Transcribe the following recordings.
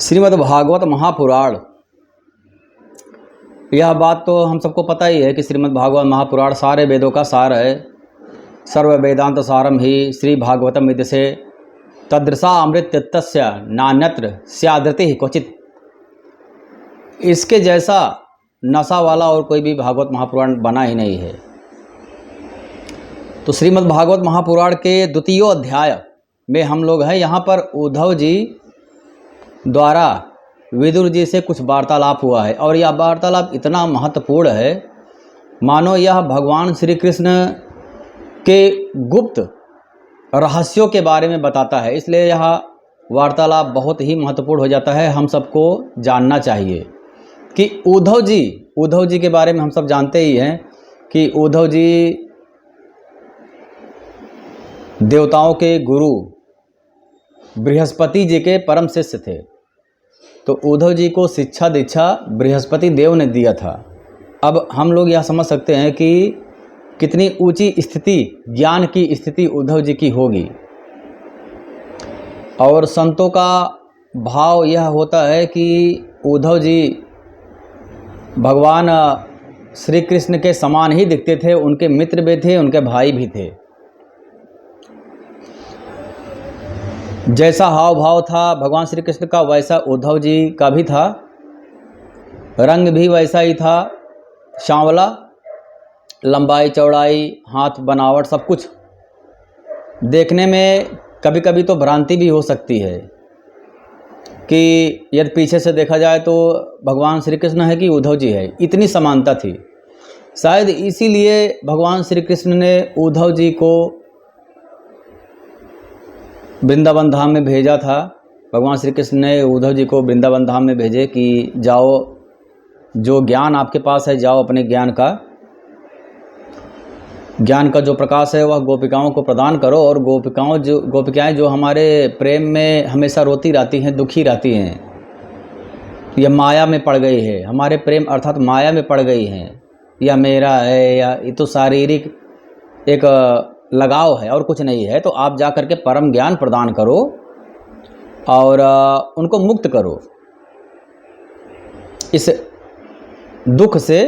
श्रीमद् भागवत महापुराण। यह बात तो हम सबको पता ही है कि श्रीमद् भागवत महापुराण सारे वेदों का सार है। सर्व वेदांत सारम ही श्री भागवतम विद्यसे तदृशा अमृत तस्य नान्यत्र स्यादृति क्वचित। इसके जैसा नशा वाला और कोई भी भागवत महापुराण बना ही नहीं है। तो श्रीमद् भागवत महापुराण के द्वितीय अध्याय में हम लोग हैं। यहाँ पर उद्धव जी द्वारा विदुर जी से कुछ वार्तालाप हुआ है और यह वार्तालाप इतना महत्वपूर्ण है मानो यह भगवान श्री कृष्ण के गुप्त रहस्यों के बारे में बताता है। इसलिए यह वार्तालाप बहुत ही महत्वपूर्ण हो जाता है। हम सबको जानना चाहिए कि उद्धव जी के बारे में हम सब जानते ही हैं कि उद्धव जी देवताओं के गुरु बृहस्पति जी के परम शिष्य थे। तो उद्धव जी को शिक्षा दीक्षा बृहस्पति देव ने दिया था। अब हम लोग यह समझ सकते हैं कि कितनी ऊंची स्थिति, ज्ञान की स्थिति उद्धव जी की होगी। और संतों का भाव यह होता है कि उद्धव जी भगवान श्री कृष्ण के समान ही दिखते थे। उनके मित्र भी थे, उनके भाई भी थे। जैसा हाव भाव था भगवान श्री कृष्ण का वैसा उद्धव जी का भी था। रंग भी वैसा ही था, सांवला, लंबाई चौड़ाई, हाथ बनावट, सब कुछ। देखने में कभी कभी तो भ्रांति भी हो सकती है कि यदि पीछे से देखा जाए तो भगवान श्री कृष्ण है कि उद्धव जी है। इतनी समानता थी। शायद इसीलिए भगवान श्री कृष्ण ने उद्धव जी को वृंदावन धाम में भेजा था। भगवान श्री कृष्ण ने उद्धव जी को वृंदावन धाम में भेजे कि जाओ, जो ज्ञान आपके पास है जाओ अपने ज्ञान का जो प्रकाश है वह गोपिकाओं को प्रदान करो। और गोपिकाएं जो हमारे प्रेम में हमेशा रोती रहती हैं, दुखी रहती हैं, यह माया में पड़ गई है, हमारे प्रेम अर्थात माया में पड़ गई हैं, यह मेरा है, या ये तो शारीरिक एक लगाव है और कुछ नहीं है। तो आप जा करके परम ज्ञान प्रदान करो और उनको मुक्त करो, इस दुख से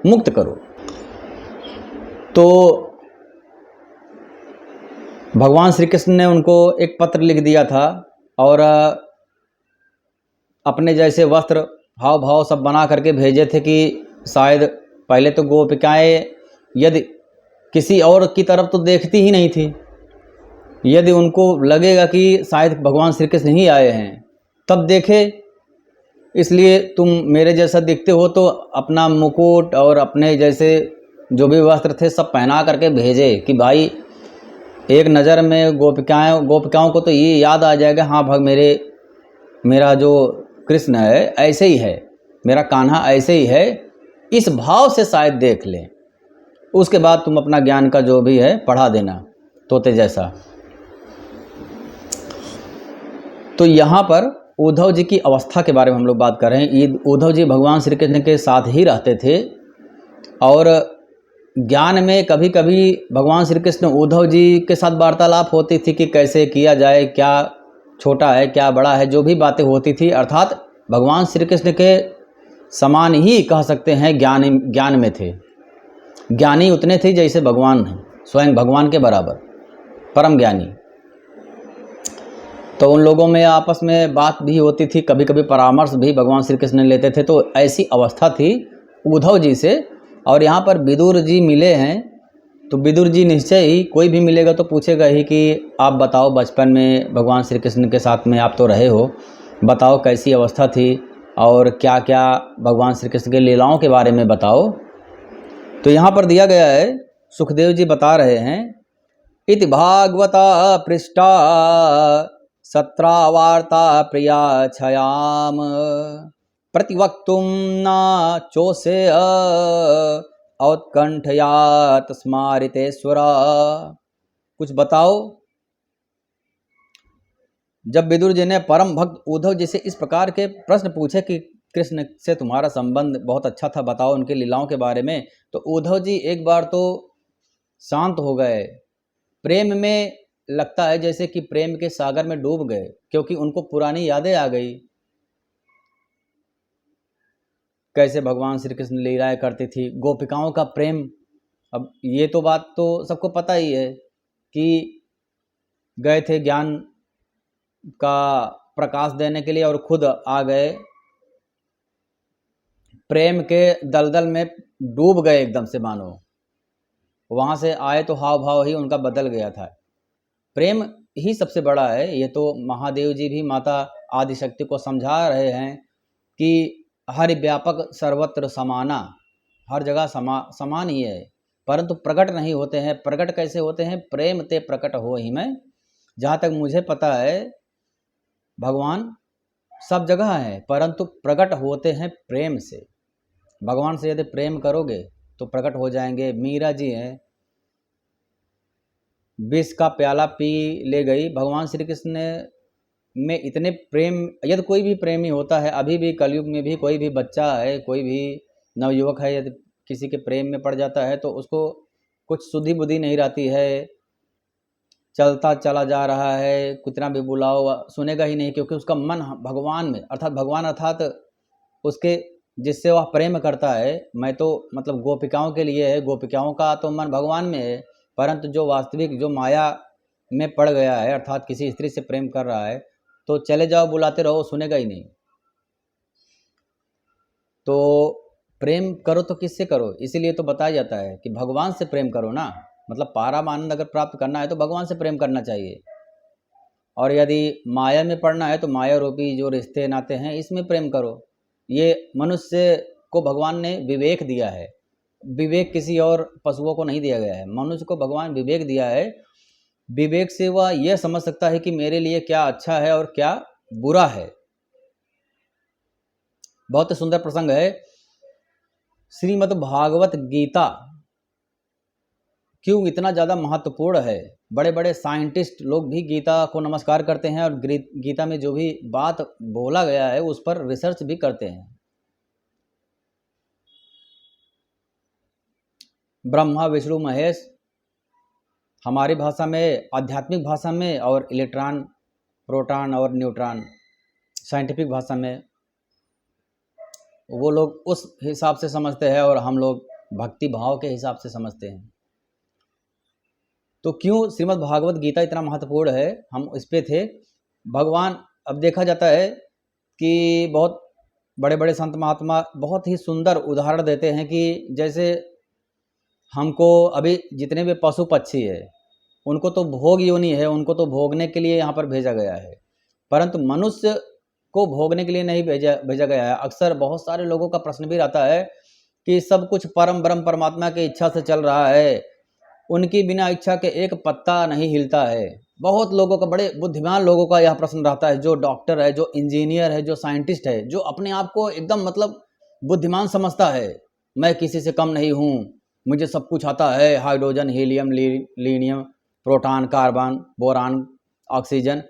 मुक्त करो। तो भगवान श्री कृष्ण ने उनको एक पत्र लिख दिया था और अपने जैसे वस्त्र, हाव भाव सब बना करके भेजे थे कि शायद पहले तो गोपिकाएं यदि किसी और की तरफ तो देखती ही नहीं थी। यदि उनको लगेगा कि शायद भगवान श्री कृष्ण ही आए हैं तब देखे। इसलिए तुम मेरे जैसा दिखते हो तो अपना मुकुट और अपने जैसे जो भी वस्त्र थे सब पहना करके भेजे कि भाई एक नज़र में गोपिकाओं को तो ये याद आ जाएगा, हाँ भाग मेरा जो कृष्ण है ऐसे ही है, मेरा कान्हा ऐसे ही है। इस भाव से शायद देख लें। उसके बाद तुम अपना ज्ञान का जो भी है पढ़ा देना तोते जैसा। तो यहाँ पर उद्धव जी की अवस्था के बारे में हम लोग बात कर रहे हैं। उद्धव जी भगवान श्री कृष्ण के साथ ही रहते थे और ज्ञान में कभी कभी भगवान श्री कृष्ण उद्धव जी के साथ वार्तालाप होती थी कि कैसे किया जाए, क्या छोटा है क्या बड़ा है, जो भी बातें होती थी। अर्थात भगवान श्री कृष्ण के समान ही कह सकते हैं, ज्ञान में थे। ज्ञानी उतने थे जैसे भगवान हैं, स्वयं भगवान के बराबर परम ज्ञानी। तो उन लोगों में आपस में बात भी होती थी, कभी कभी परामर्श भी भगवान श्री कृष्ण लेते थे। तो ऐसी अवस्था थी उद्धव जी से। और यहाँ पर विदुर जी मिले हैं तो विदुर जी निश्चय ही, कोई भी मिलेगा तो पूछेगा ही कि आप बताओ बचपन में भगवान श्री कृष्ण के साथ में आप तो रहे हो, बताओ कैसी अवस्था थी और क्या क्या भगवान श्री कृष्ण के लीलाओं के बारे में बताओ। तो यहाँ पर दिया गया है, सुखदेव जी बता रहे हैं, इति भागवता पृष्ठा सत्रावार्ता प्रिया छयाम प्रतिवक्तुम न चोसे औत्कंठया तस्मारितेश्वर। कुछ बताओ। जब विदुर जी ने परम भक्त उद्धव जी से इस प्रकार के प्रश्न पूछे कि कृष्ण से तुम्हारा संबंध बहुत अच्छा था, बताओ उनके लीलाओं के बारे में, तो उद्धव जी एक बार तो शांत हो गए। प्रेम में लगता है जैसे कि प्रेम के सागर में डूब गए, क्योंकि उनको पुरानी यादें आ गई कैसे भगवान श्री कृष्ण लीलाएं करते थी, गोपिकाओं का प्रेम। अब ये तो बात तो सबको पता ही है कि गए थे ज्ञान का प्रकाश देने के लिए और खुद आ गए, प्रेम के दलदल में डूब गए एकदम से, मानो वहाँ से आए तो हाव भाव ही उनका बदल गया था। प्रेम ही सबसे बड़ा है। ये तो महादेव जी भी माता आदिशक्ति को समझा रहे हैं कि हरि व्यापक सर्वत्र समाना, हर जगह समान ही है, परंतु प्रकट नहीं होते हैं। प्रकट कैसे होते हैं? प्रेम ते प्रकट हो ही में। जहाँ तक मुझे पता है भगवान सब जगह है, परंतु प्रकट होते हैं प्रेम से। भगवान से यदि प्रेम करोगे तो प्रकट हो जाएंगे। मीरा जी हैं, विष का प्याला पी ले गई। भगवान श्री कृष्ण में इतने प्रेम, यदि कोई भी प्रेमी होता है, अभी भी कलयुग में भी कोई भी बच्चा है, कोई भी नवयुवक है, यदि किसी के प्रेम में पड़ जाता है तो उसको कुछ सुधि बुद्धि नहीं रहती है, चलता चला जा रहा है, कितना भी बुलाओ सुनेगा ही नहीं, क्योंकि उसका मन भगवान में, अर्थात भगवान अर्थात उसके जिससे वह प्रेम करता है। मैं तो मतलब गोपिकाओं के लिए है, गोपिकाओं का तो मन भगवान में है, परंतु जो वास्तविक जो माया में पड़ गया है, अर्थात किसी स्त्री से प्रेम कर रहा है, तो चले जाओ बुलाते रहो, सुनेगा ही नहीं। तो प्रेम करो तो किससे करो? इसीलिए तो बताया जाता है कि भगवान से प्रेम करो ना। मतलब पारम आनंद अगर प्राप्त करना है तो भगवान से प्रेम करना चाहिए, और यदि माया में पड़ना है तो माया रूपी जो रिश्ते नाते हैं इसमें प्रेम करो। ये मनुष्य को भगवान ने विवेक दिया है, विवेक किसी और पशुओं को नहीं दिया गया है, मनुष्य को भगवान विवेक दिया है। विवेक से वह यह समझ सकता है कि मेरे लिए क्या अच्छा है और क्या बुरा है। बहुत सुंदर प्रसंग है। श्रीमद् भागवत गीता क्यों इतना ज़्यादा महत्वपूर्ण है? बड़े बड़े साइंटिस्ट लोग भी गीता को नमस्कार करते हैं और गीता में जो भी बात बोला गया है उस पर रिसर्च भी करते हैं। ब्रह्मा विष्णु महेश, हमारी भाषा में, आध्यात्मिक भाषा में, और इलेक्ट्रॉन प्रोटॉन और न्यूट्रॉन साइंटिफिक भाषा में, वो लोग उस हिसाब से समझते हैं और हम लोग भक्ति भाव के हिसाब से समझते हैं। तो क्यों श्रीमद् भागवत गीता इतना महत्वपूर्ण है, हम इस पे थे। भगवान, अब देखा जाता है कि बहुत बड़े बड़े संत महात्मा बहुत ही सुंदर उदाहरण देते हैं कि जैसे हमको अभी जितने भी पशु पक्षी है उनको तो भोग योनि है, उनको तो भोगने के लिए यहाँ पर भेजा गया है, परंतु मनुष्य को भोगने के लिए नहीं भेजा गया है। अक्सर बहुत सारे लोगों का प्रश्न भी रहता है कि सब कुछ परम ब्रह्म परमात्मा की इच्छा से चल रहा है, उनकी बिना इच्छा के एक पत्ता नहीं हिलता है। बहुत लोगों का, बड़े बुद्धिमान लोगों का यह प्रश्न रहता है, जो डॉक्टर है, जो इंजीनियर है, जो साइंटिस्ट है, जो अपने आप को एकदम मतलब बुद्धिमान समझता है, मैं किसी से कम नहीं हूँ, मुझे सब कुछ आता है, हाइड्रोजन, हीलियम, लीनियम, प्रोटॉन, कार्बन, बोरान, ऑक्सीजन,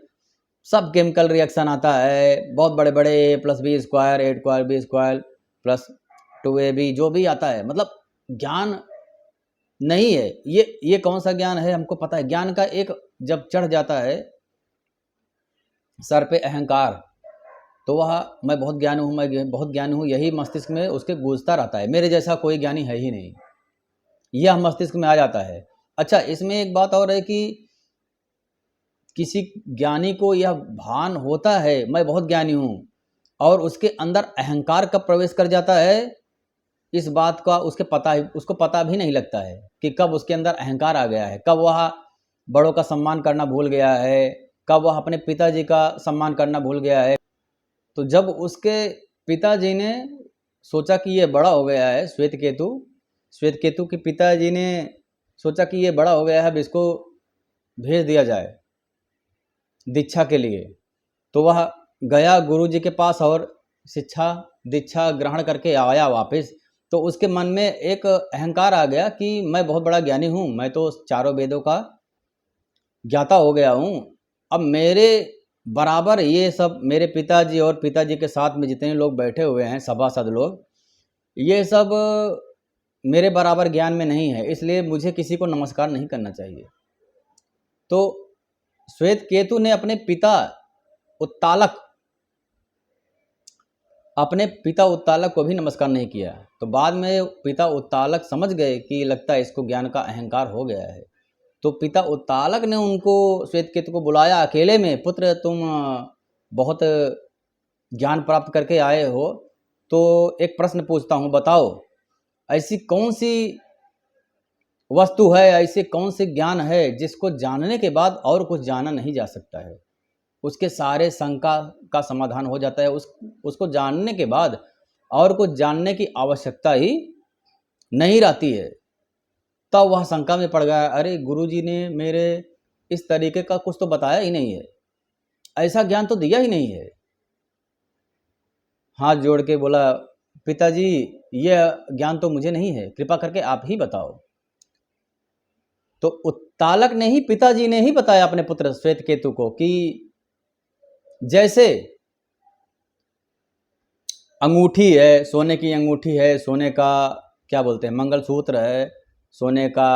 सब केमिकल रिएक्शन आता है, बहुत बड़े बड़े A+B² A²B² +2AB जो भी आता है, मतलब ज्ञान नहीं है। ये कौन सा ज्ञान है? हमको पता है। ज्ञान का एक जब चढ़ जाता है सर पे अहंकार, तो वह मैं बहुत ज्ञानी हूँ, मैं बहुत ज्ञानी हूँ, यही मस्तिष्क में उसके गूंजता रहता है, मेरे जैसा कोई ज्ञानी है ही नहीं, यह मस्तिष्क में आ जाता है। अच्छा, इसमें एक बात और है कि किसी ज्ञानी को यह भान होता है मैं बहुत ज्ञानी हूँ, और उसके अंदर अहंकार कब प्रवेश कर जाता है इस बात का उसको पता भी नहीं लगता है कि कब उसके अंदर अहंकार आ गया है, कब वह बड़ों का सम्मान करना भूल गया है, कब वह अपने पिताजी का सम्मान करना भूल गया है। तो जब उसके पिताजी ने सोचा कि ये बड़ा हो गया है, श्वेत केतु के पिताजी ने सोचा कि ये बड़ा हो गया है, अब इसको भेज दिया जाए दीक्षा के लिए, तो वह गया गुरुजी के पास और दीक्षा ग्रहण करके आया वापस। तो उसके मन में एक अहंकार आ गया कि मैं बहुत बड़ा ज्ञानी हूँ, मैं तो चारों वेदों का ज्ञाता हो गया हूँ, अब मेरे बराबर ये सब मेरे पिताजी और पिताजी के साथ में जितने लोग बैठे हुए हैं सभासद लोग, ये सब मेरे बराबर ज्ञान में नहीं है, इसलिए मुझे किसी को नमस्कार नहीं करना चाहिए। तो श्वेत केतु ने अपने पिता उत्तालक अपने पिता उत्तालक को भी नमस्कार नहीं किया। तो बाद में पिता उत्तालक समझ गए कि लगता है इसको ज्ञान का अहंकार हो गया है। तो पिता उत्तालक ने उनको श्वेतकेतु को बुलाया अकेले में, पुत्र तुम बहुत ज्ञान प्राप्त करके आए हो, तो एक प्रश्न पूछता हूँ, बताओ ऐसी कौन सी वस्तु है, ऐसे कौन से ज्ञान है जिसको जानने के बाद और कुछ जाना नहीं जा सकता है, उसके सारे शंका का समाधान हो जाता है, उसको जानने के बाद और कुछ जानने की आवश्यकता ही नहीं रहती है। तब वह शंका में पड़ गया, अरे गुरुजी ने मेरे इस तरीके का कुछ तो बताया ही नहीं है, ऐसा ज्ञान तो दिया ही नहीं है। हाथ जोड़ के बोला, पिताजी यह ज्ञान तो मुझे नहीं है, कृपा करके आप ही बताओ। तो उत्तालक ने ही, पिताजी ने ही बताया अपने पुत्र श्वेतकेतु को कि जैसे अंगूठी है, सोने की अंगूठी है, सोने का क्या बोलते हैं मंगलसूत्र है, सोने का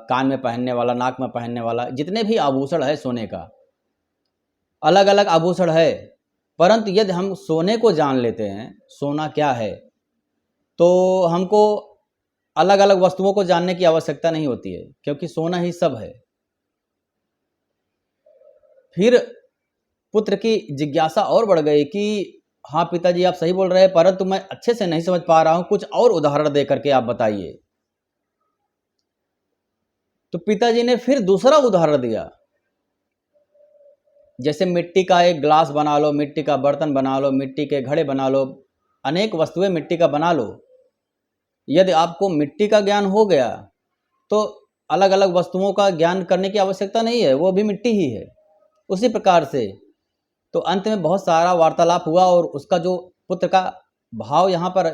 कान में पहनने वाला, नाक में पहनने वाला, जितने भी आभूषण है सोने का, अलग अलग आभूषण है। परंतु यदि हम सोने को जान लेते हैं, सोना क्या है, तो हमको अलग अलग वस्तुओं को जानने की आवश्यकता नहीं होती है, क्योंकि सोना ही सब है। फिर पुत्र की जिज्ञासा और बढ़ गई कि हाँ पिताजी आप सही बोल रहे हैं, परंतु मैं अच्छे से नहीं समझ पा रहा हूं, कुछ और उदाहरण दे करके आप बताइए। तो पिताजी ने फिर दूसरा उदाहरण दिया, जैसे मिट्टी का एक ग्लास बना लो, मिट्टी का बर्तन बना लो, मिट्टी के घड़े बना लो, अनेक वस्तुएं मिट्टी का बना लो। यदि आपको मिट्टी का ज्ञान हो गया तो अलग अलग वस्तुओं का ज्ञान करने की आवश्यकता नहीं है, वो भी मिट्टी ही है। उसी प्रकार से तो अंत में बहुत सारा वार्तालाप हुआ, और उसका जो पुत्र का भाव, यहाँ पर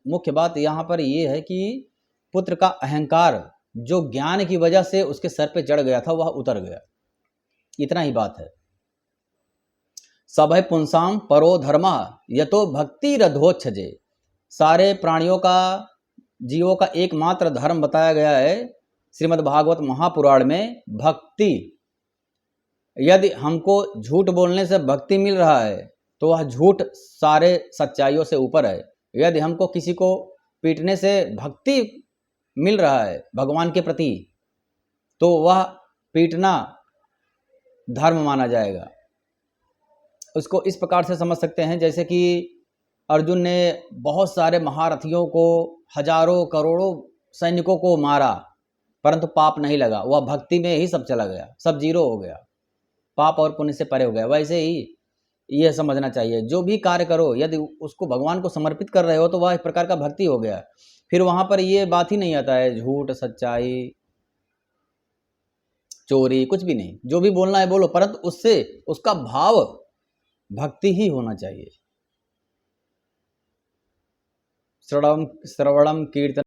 मुख्य बात यहाँ पर ये है कि पुत्र का अहंकार जो ज्ञान की वजह से उसके सर पे चढ़ गया था वह उतर गया, इतना ही बात है। सभय पुंसाम परो धर्म यतो भक्ति रधोच्छजे, सारे प्राणियों का, जीवों का एकमात्र धर्म बताया गया है श्रीमद् भागवत महापुराण में, भक्ति। यदि हमको झूठ बोलने से भक्ति मिल रहा है तो वह झूठ सारे सच्चाइयों से ऊपर है। यदि हमको किसी को पीटने से भक्ति मिल रहा है भगवान के प्रति, तो वह पीटना धर्म माना जाएगा। उसको इस प्रकार से समझ सकते हैं जैसे कि अर्जुन ने बहुत सारे महारथियों को, हजारों करोड़ों सैनिकों को मारा, परंतु पाप नहीं लगा, वह भक्ति में ही सब चला गया, सब जीरो हो गया, पाप और पुण्य से परे हो गया। वैसे ही यह समझना चाहिए, जो भी कार्य करो यदि उसको भगवान को समर्पित कर रहे हो तो वह एक प्रकार का भक्ति हो गया। फिर वहां पर ये बात ही नहीं आता है झूठ, सच्चाई, चोरी, कुछ भी नहीं। जो भी बोलना है बोलो, परंतु उससे उसका भाव भक्ति ही होना चाहिए। श्रवणम कीर्तन